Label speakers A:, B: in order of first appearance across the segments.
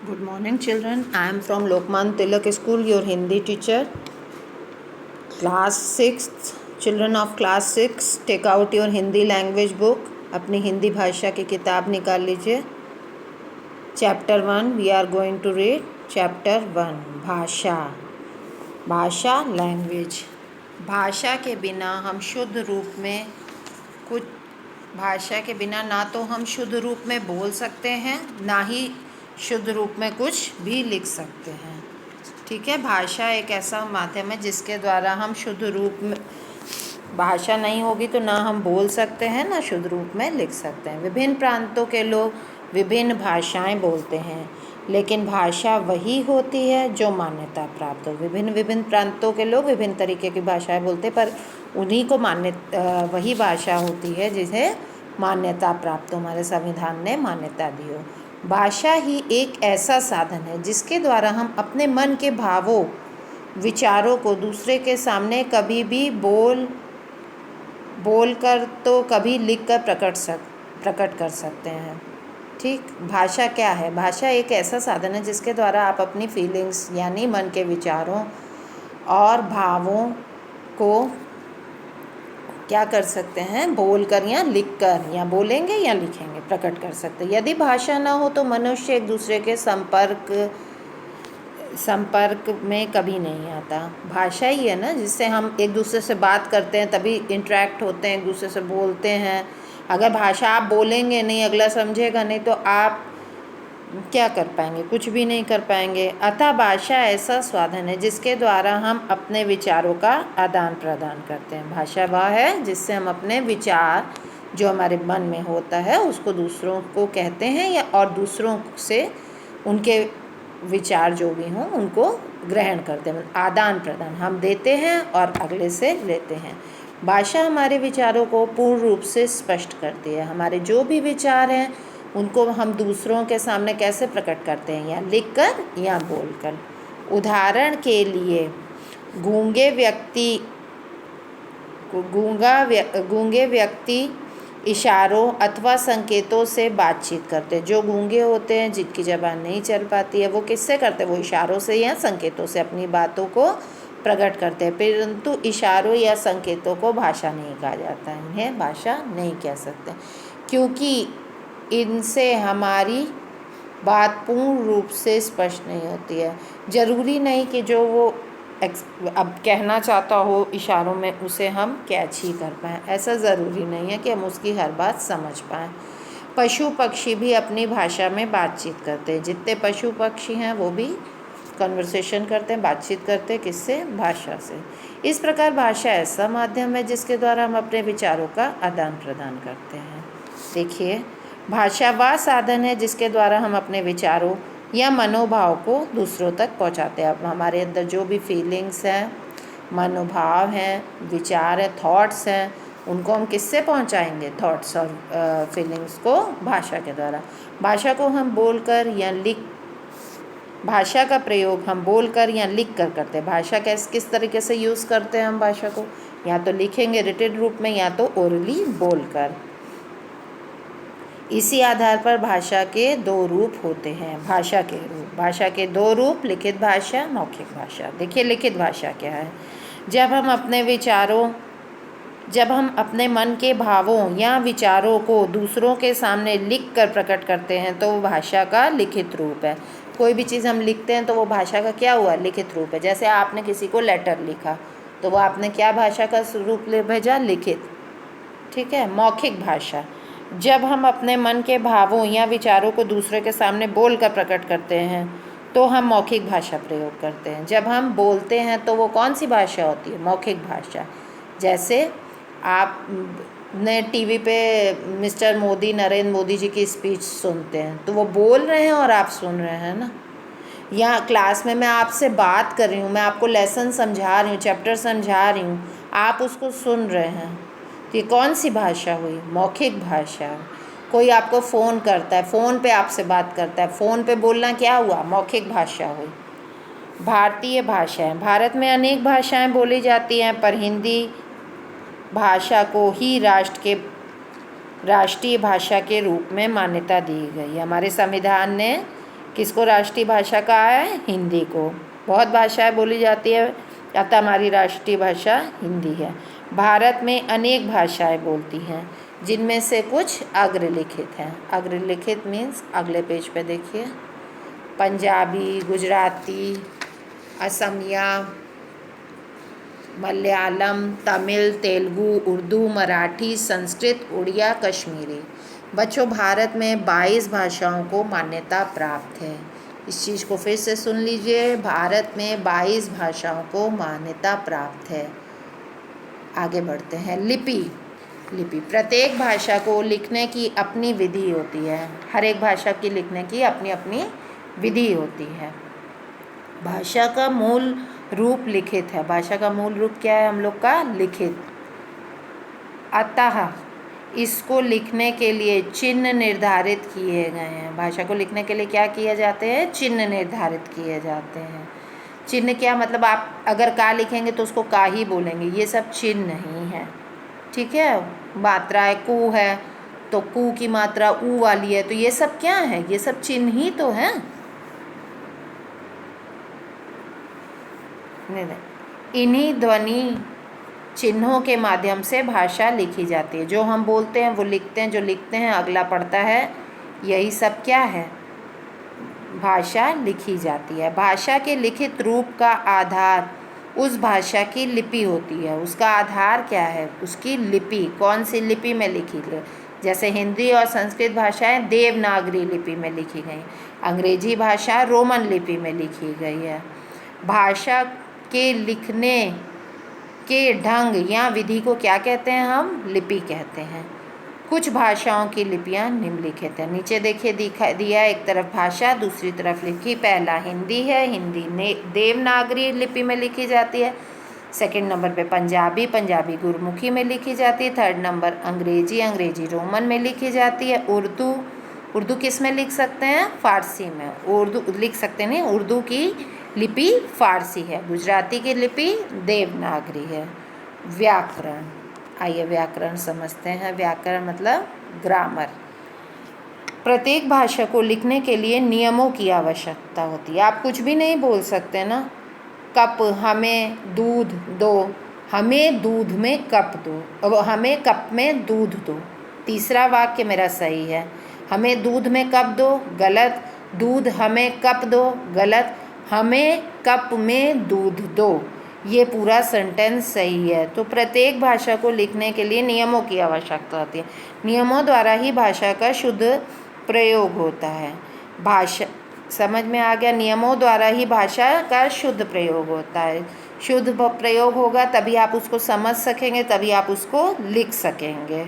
A: Good morning, children. I am from Lokman Tilak School, your Hindi teacher. Class 6th, children of class 6, take out your Hindi language book. अपनी हिंदी भाषा की किताब निकाल लीजिए. Chapter 1, we are going to read. Chapter 1, भाषा. भाषा, language. भाषा के बिना हम शुद्ध रूप में कुछ भाषा के बिना ना तो हम शुद्ध रूप में बोल सकते हैं, ना ही शुद्ध रूप में कुछ भी लिख सकते हैं. ठीक है. भाषा एक ऐसा माध्यम है जिसके द्वारा हम शुद्ध रूप में, भाषा नहीं होगी तो ना हम बोल सकते हैं ना शुद्ध रूप में लिख सकते हैं. विभिन्न प्रांतों के लोग विभिन्न भाषाएं बोलते हैं, लेकिन भाषा वही होती है जो मान्यता प्राप्त हो. विभिन्न प्रांतों के लोग विभिन्न तरीके की भाषाएं बोलते हैं, पर उन्हीं को वही भाषा होती है जिसे मान्यता प्राप्त हो, हमारे संविधान ने मान्यता दी हो. भाषा ही एक ऐसा साधन है जिसके द्वारा हम अपने मन के भावों, विचारों को दूसरे के सामने कभी भी बोल कर तो कभी लिख कर प्रकट कर सकते हैं. ठीक. भाषा क्या है? भाषा एक ऐसा साधन है जिसके द्वारा आप अपनी फीलिंग्स यानी मन के विचारों और भावों को क्या कर सकते हैं, बोल कर या लिख कर, या बोलेंगे या लिखेंगे, प्रकट कर सकते हैं. यदि भाषा ना हो तो मनुष्य एक दूसरे के संपर्क में कभी नहीं आता. भाषा ही है ना जिससे हम एक दूसरे से बात करते हैं, तभी इंटरेक्ट होते हैं, एक दूसरे से बोलते हैं. अगर भाषा आप बोलेंगे नहीं, अगला समझेगा नहीं, तो आप क्या कर पाएंगे? कुछ भी नहीं कर पाएंगे. अतः भाषा ऐसा साधन है जिसके द्वारा हम अपने विचारों का आदान प्रदान करते हैं. भाषा वह है जिससे हम अपने विचार जो हमारे मन में होता है उसको दूसरों को कहते हैं, या और दूसरों से उनके विचार जो भी हों उनको ग्रहण करते हैं. आदान प्रदान हम देते हैं और अगले से लेते हैं. भाषा हमारे विचारों को पूर्ण रूप से स्पष्ट करती है. हमारे जो भी विचार हैं उनको हम दूसरों के सामने कैसे प्रकट करते हैं, या लिख कर या बोल कर. उदाहरण के लिए गूंगे व्यक्ति इशारों अथवा संकेतों से बातचीत करते हैं. जो गूंगे होते हैं, जिनकी ज़बान नहीं चल पाती है, वो किससे करते हैं? वो इशारों से या संकेतों से अपनी बातों को प्रकट करते हैं. परंतु इशारों या संकेतों को भाषा नहीं कहा जाता है. इन्हें भाषा नहीं कह सकते, क्योंकि इनसे हमारी बात पूर्ण रूप से स्पष्ट नहीं होती है. ज़रूरी नहीं कि जो वो अब कहना चाहता हो इशारों में उसे हम कैच ही कर पाएँ. ऐसा ज़रूरी नहीं है कि हम उसकी हर बात समझ पाएँ. पशु पक्षी भी अपनी भाषा में बातचीत करते हैं. जितने पशु पक्षी हैं वो भी कन्वर्सेशन करते हैं, बातचीत करते हैं. किससे? भाषा से. इस प्रकार भाषा ऐसा माध्यम है जिसके द्वारा हम अपने विचारों का आदान प्रदान करते हैं. देखिए, भाषा वह साधन है जिसके द्वारा हम अपने विचारों या मनोभाव को दूसरों तक पहुंचाते हैं. अब हमारे अंदर जो भी फीलिंग्स हैं, मनोभाव हैं, विचार हैं, थॉट्स हैं, उनको हम किससे पहुंचाएंगे? थॉट्स और फीलिंग्स को भाषा के द्वारा. भाषा को हम बोलकर या भाषा का प्रयोग हम बोलकर या लिख कर करते हैं. भाषा किस तरीके से यूज़ करते हैं हम भाषा को? या तो लिखेंगे रिटेड रूप में, या तो ओरली बोलकर. इसी आधार पर भाषा के दो रूप होते हैं. भाषा के दो रूप, लिखित भाषा, मौखिक भाषा. देखिए, लिखित भाषा क्या है? जब हम अपने मन के भावों या विचारों को दूसरों के सामने लिख कर प्रकट करते हैं तो वो भाषा का लिखित रूप है. कोई भी चीज़ हम लिखते हैं तो वो भाषा का क्या हुआ? लिखित रूप है. जैसे आपने किसी को लेटर लिखा तो वो आपने क्या भाषा का रूप ले भेजा? लिखित. ठीक है. मौखिक भाषा, जब हम अपने मन के भावों या विचारों को दूसरे के सामने बोल कर प्रकट करते हैं तो हम मौखिक भाषा प्रयोग करते हैं. जब हम बोलते हैं तो वो कौन सी भाषा होती है? मौखिक भाषा. जैसे आपने टीवी पे नरेंद्र मोदी जी की स्पीच सुनते हैं तो वो बोल रहे हैं और आप सुन रहे हैं ना. या क्लास में मैं आपसे बात कर रही हूँ, मैं आपको लेसन समझा रही हूँ, चैप्टर समझा रही हूँ, आप उसको सुन रहे हैं. तो ये कौन सी भाषा हुई? मौखिक भाषा. कोई आपको फ़ोन करता है, फ़ोन पे आपसे बात करता है, फ़ोन पे बोलना क्या हुआ? मौखिक भाषा हुई. भारतीय भाषाएं. भारत में अनेक भाषाएं बोली जाती हैं, पर हिंदी भाषा को ही राष्ट्रीय भाषा के रूप में मान्यता दी गई. हमारे संविधान ने किसको राष्ट्रीय भाषा कहा है? हिंदी को। बहुत भाषाएं बोली जाती है, अतः हमारी राष्ट्रीय भाषा हिंदी है। भारत में अनेक भाषाएं बोलती हैं, जिनमें से कुछ अग्रलिखित हैं। अग्रलिखित मीन्स अगले पेज पे देखिए, पंजाबी, गुजराती, असमिया, मलयालम, तमिल, तेलुगु, उर्दू, मराठी, संस्कृत, उड़िया, कश्मीरी। बच्चों, भारत में 22 भाषाओं को मान्यता प्राप्त है। इस चीज़ को फिर से सुन लीजिए, भारत में 22 भाषाओं को मान्यता प्राप्त है। आगे बढ़ते हैं। लिपि। लिपि, प्रत्येक भाषा को लिखने की अपनी विधि होती है। हर एक भाषा की लिखने की अपनी अपनी विधि होती है। भाषा का मूल रूप लिखित है। भाषा का मूल रूप क्या है हम लोग का? लिखित। अतः इसको लिखने के लिए चिन्ह निर्धारित किए गए हैं। भाषा को लिखने के लिए क्या किए जाते हैं? चिन्ह निर्धारित किए जाते हैं। चिन्ह क्या मतलब? आप अगर का लिखेंगे तो उसको का ही बोलेंगे, ये सब चिन्ह नहीं है, ठीक है। मात्राएं कु है तो कु की मात्रा ऊ वाली है, तो ये सब क्या है? ये सब चिन्ह ही तो है। इन्हीं ध्वनि चिन्हों के माध्यम से भाषा लिखी जाती है। जो हम बोलते हैं वो लिखते हैं, जो लिखते हैं अगला पढ़ता है, यही सब क्या है? भाषा लिखी जाती है। भाषा के लिखित रूप का आधार उस भाषा की लिपि होती है। उसका आधार क्या है? उसकी लिपि। कौन सी लिपि में लिखी गई? जैसे हिंदी और संस्कृत भाषाएं देवनागरी लिपि में लिखी गई, अंग्रेजी भाषा रोमन लिपि में लिखी गई है। भाषा के लिखने के ढंग या विधि को क्या कहते हैं? हम लिपि कहते हैं। कुछ भाषाओं की लिपियां निम्नलिखित है। नीचे देखिए दिया है, एक तरफ भाषा, दूसरी तरफ लिपि। पहला हिंदी है, हिंदी देवनागरी लिपि में लिखी जाती है। सेकंड नंबर पे पंजाबी, पंजाबी गुरमुखी में लिखी जाती है। थर्ड नंबर अंग्रेजी, अंग्रेजी रोमन में लिखी जाती है। उर्दू, उर्दू किस में लिख सकते हैं? फारसी में। उर्दू लिख सकते नहीं, उर्दू की लिपि फारसी है। गुजराती की लिपि देवनागरी है। व्याकरण, आइए व्याकरण समझते हैं। व्याकरण मतलब ग्रामर। प्रत्येक भाषा को लिखने के लिए नियमों की आवश्यकता होती है। आप कुछ भी नहीं बोल सकते ना। कप, हमें दूध दो, हमें दूध में कप दो, अब हमें कप में दूध दो। तीसरा वाक्य मेरा सही है। हमें दूध में कप दो, गलत। दूध हमें कप दो, गलत। हमें कप में दूध दो, ये पूरा सेंटेंस सही है। तो प्रत्येक भाषा को लिखने के लिए नियमों की आवश्यकता होती है। नियमों द्वारा ही भाषा का शुद्ध प्रयोग होता है। भाषा समझ में आ गया? नियमों द्वारा ही भाषा का शुद्ध प्रयोग होता है। शुद्ध प्रयोग होगा तभी आप उसको समझ सकेंगे, तभी आप उसको लिख सकेंगे।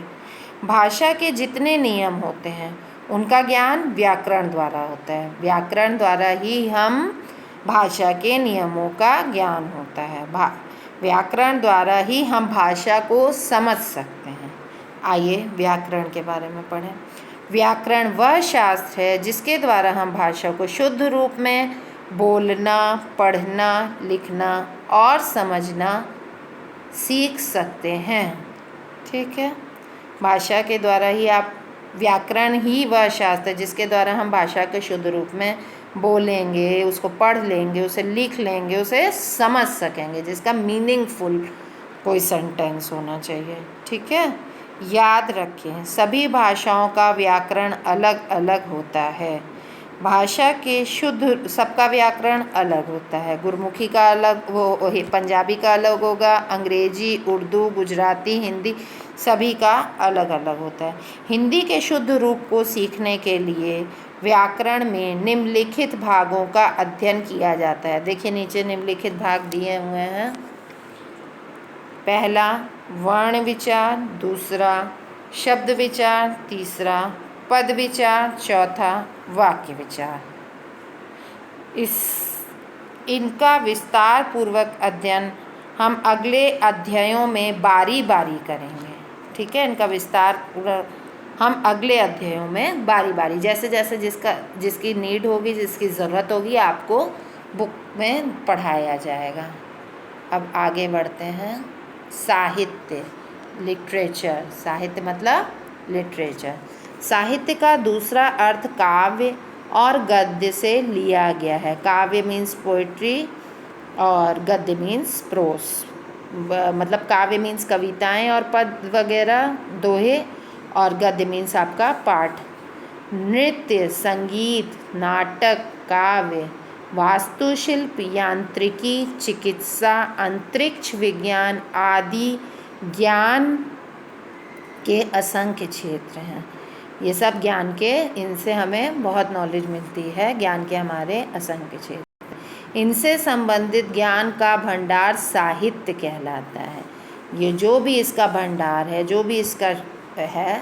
A: भाषा के जितने नियम होते हैं उनका ज्ञान व्याकरण द्वारा होता है। व्याकरण द्वारा ही हम भाषा के नियमों का ज्ञान होता है। व्याकरण द्वारा ही हम भाषा को समझ सकते हैं। आइए व्याकरण के बारे में पढ़ें। व्याकरण वह शास्त्र है जिसके द्वारा हम भाषा को शुद्ध रूप में बोलना, पढ़ना, लिखना और समझना सीख सकते हैं, ठीक है। भाषा के द्वारा ही आप, व्याकरण ही वह शास्त्र है जिसके द्वारा हम भाषा के शुद्ध रूप में बोलेंगे, उसको पढ़ लेंगे, उसे लिख लेंगे, उसे समझ सकेंगे, जिसका मीनिंगफुल कोई सेंटेंस होना चाहिए, ठीक है। याद रखें, सभी भाषाओं का व्याकरण अलग अलग होता है। भाषा के शुद्ध, सबका व्याकरण अलग होता है। गुरमुखी का अलग, वो पंजाबी का अलग होगा, अंग्रेजी, उर्दू, गुजराती, हिंदी, सभी का अलग अलग होता है। हिंदी के शुद्ध रूप को सीखने के लिए व्याकरण में निम्नलिखित भागों का अध्ययन किया जाता है। देखिए नीचे निम्नलिखित भाग दिए हुए हैं। पहला वर्ण विचार, दूसरा शब्द विचार, तीसरा पद विचार, चौथा वाक्य विचार। इनका विस्तार पूर्वक अध्ययन हम अगले अध्यायों में बारी बारी करेंगे, ठीक है। इनका विस्तार हम अगले अध्यायों में बारी बारी, जैसे जैसे जिसकी नीड होगी, जिसकी ज़रूरत होगी, आपको बुक में पढ़ाया जाएगा। अब आगे बढ़ते हैं। साहित्य, लिटरेचर। साहित्य मतलब लिटरेचर। साहित्य का दूसरा अर्थ काव्य, और गद्य से लिया गया है। काव्य मीन्स पोइट्री और गद्य मीन्स प्रोस, मतलब काव्य मीन्स कविताएं और पद वगैरह, दोहे, और गद्य मीन्स आपका पाठ। नृत्य, संगीत, नाटक, काव्य, वास्तुशिल्प, यांत्रिकी, चिकित्सा, अंतरिक्ष विज्ञान आदि ज्ञान के असंख्य क्षेत्र हैं। ये सब ज्ञान के, इनसे हमें बहुत नॉलेज मिलती है, ज्ञान के हमारे असंख्य क्षेत्र। इनसे संबंधित ज्ञान का भंडार साहित्य कहलाता है। ये जो भी इसका भंडार है, जो भी इसका है,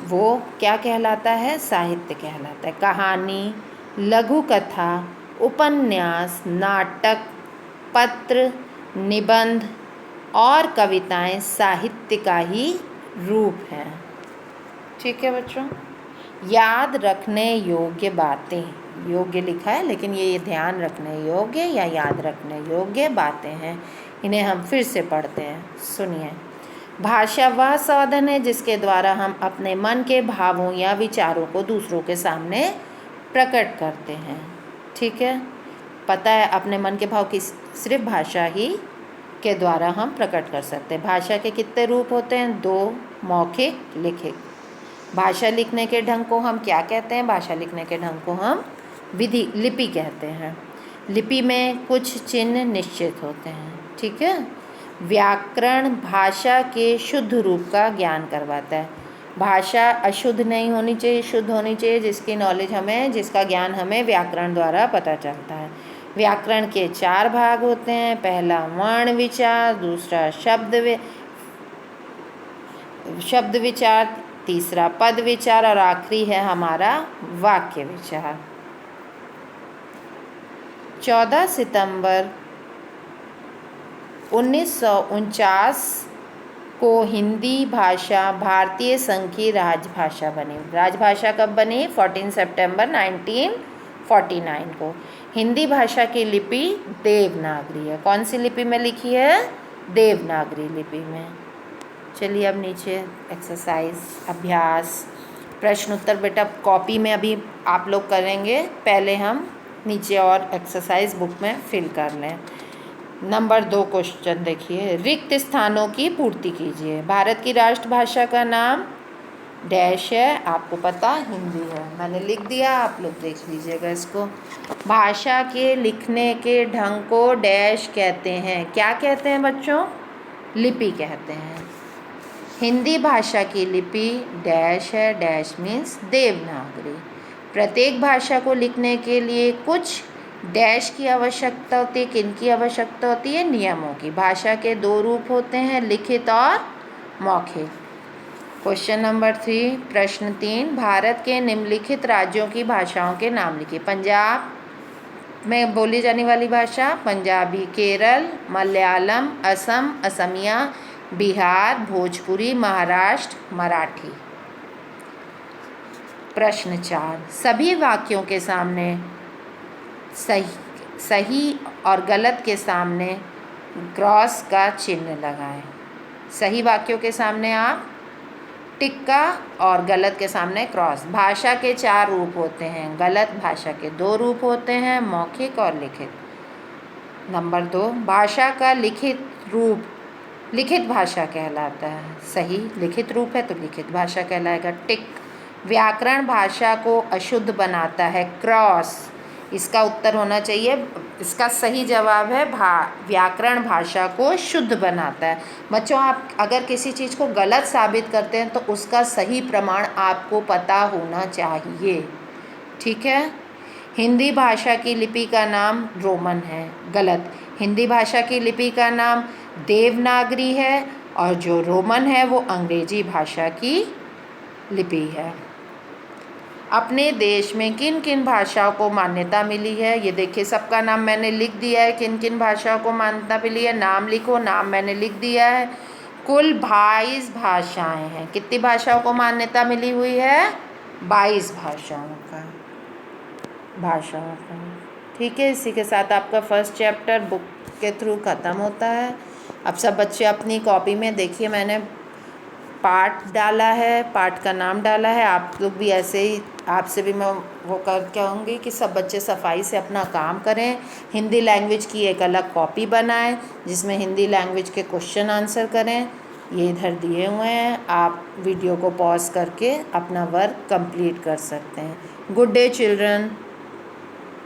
A: वो क्या कहलाता है? साहित्य कहलाता है। कहानी, लघु कथा, उपन्यास, नाटक, पत्र, निबंध और कविताएं साहित्य का ही रूप है। ठीक है बच्चों। याद रखने योग्य बातें, योग्य लिखा है लेकिन ये ध्यान रखने योग्य या याद रखने योग्य बातें हैं। इन्हें हम फिर से पढ़ते हैं, सुनिए। भाषा वह साधन है जिसके द्वारा हम अपने मन के भावों या विचारों को दूसरों के सामने प्रकट करते हैं। ठीक है, पता है अपने मन के भाव की सिर्फ भाषा ही के द्वारा हम प्रकट कर सकते हैं। भाषा के कितने रूप होते हैं? 2, मौखिक, लिखित। भाषा लिखने के ढंग को हम क्या कहते हैं? भाषा लिखने के ढंग को हम विधि, लिपि कहते हैं। लिपि में कुछ चिन्ह निश्चित होते हैं। ठीक है। व्याकरण भाषा के शुद्ध रूप का ज्ञान करवाता है। भाषा अशुद्ध नहीं होनी चाहिए, शुद्ध होनी चाहिए, जिसकी नॉलेज हमें, जिसका ज्ञान हमें व्याकरण द्वारा पता चलता है। व्याकरण के 4 भाग होते हैं। पहला वर्ण विचार, दूसरा शब्द विचार, तीसरा पद विचार और आखिरी है हमारा वाक्य विचार। 14 सितंबर 1949 को हिंदी भाषा भारतीय संघ की राजभाषा बनी। राजभाषा कब बनी? 14 सितंबर 1949 को। हिंदी भाषा की लिपि देवनागरी है। कौन सी लिपि में लिखी है? देवनागरी लिपि में। चलिए अब नीचे एक्सरसाइज, अभ्यास, प्रश्न उत्तर बेटा कॉपी में अभी आप लोग करेंगे। पहले हम नीचे और एक्सरसाइज बुक में फिल कर लें। नंबर 2 क्वेश्चन देखिए। रिक्त स्थानों की पूर्ति कीजिए। भारत की राष्ट्रभाषा का नाम डैश है, आपको पता हिंदी है, मैंने लिख दिया, आप लोग देख लीजिएगा इसको। भाषा के लिखने के ढंग को डैश कहते हैं। क्या कहते हैं बच्चों? लिपि कहते हैं। हिंदी भाषा की लिपि डैश है, डैश मीन्स देवनागरी। प्रत्येक भाषा को लिखने के लिए कुछ डैश की आवश्यकता होती है। किन की आवश्यकता होती है? नियमों की। भाषा के 2 रूप होते हैं, लिखित और मौखिक। क्वेश्चन नंबर 3, प्रश्न 3, भारत के निम्नलिखित राज्यों की भाषाओं के नाम लिखिए। पंजाब में बोली जाने वाली भाषा पंजाबी, केरल मलयालम, असम असमिया, बिहार भोजपुरी, महाराष्ट्र मराठी। प्रश्न 4, सभी वाक्यों के सामने सही और गलत के सामने क्रॉस का चिन्ह लगाएं। सही वाक्यों के सामने आप टिक्का और गलत के सामने क्रॉस। भाषा के 4 रूप होते हैं, गलत भाषा के 2 रूप होते हैं, मौखिक और लिखित। नंबर 2, भाषा का लिखित रूप लिखित भाषा कहलाता है। सही लिखित रूप है तो लिखित भाषा कहलाएगा, टिक। व्याकरण भाषा को अशुद्ध बनाता है, क्रॉस। इसका उत्तर होना चाहिए, इसका सही जवाब है व्याकरण भाषा को शुद्ध बनाता है। बच्चों आप अगर किसी चीज़ को गलत साबित करते हैं तो उसका सही प्रमाण आपको पता होना चाहिए। ठीक है। हिंदी भाषा की लिपि का नाम रोमन है, गलत। हिंदी भाषा की लिपि का नाम देवनागरी है और जो रोमन है वो अंग्रेजी भाषा की लिपि है। अपने देश में किन किन भाषाओं को मान्यता मिली है? ये देखिए सबका नाम मैंने लिख दिया है। किन किन भाषाओं को मान्यता मिली है? नाम लिखो। नाम मैंने लिख दिया है। कुल 22 भाषाएं हैं। कितनी भाषाओं को मान्यता मिली हुई है? 22 भाषाओं का। ठीक है, इसी के साथ आपका फर्स्ट चैप्टर बुक के थ्रू ख़त्म होता है। अब सब बच्चे अपनी कॉपी में देखिए, मैंने पाठ डाला है, पाठ का नाम डाला है। आप लोग भी ऐसे ही आपसे भी मैं वो कर कहूँगी कि सब बच्चे सफाई से अपना काम करें। हिंदी लैंग्वेज की एक अलग कॉपी बनाएं जिसमें हिंदी लैंग्वेज के क्वेश्चन आंसर करें। ये इधर दिए हुए हैं, आप वीडियो को पॉज करके अपना वर्क कंप्लीट कर सकते हैं। Good day children.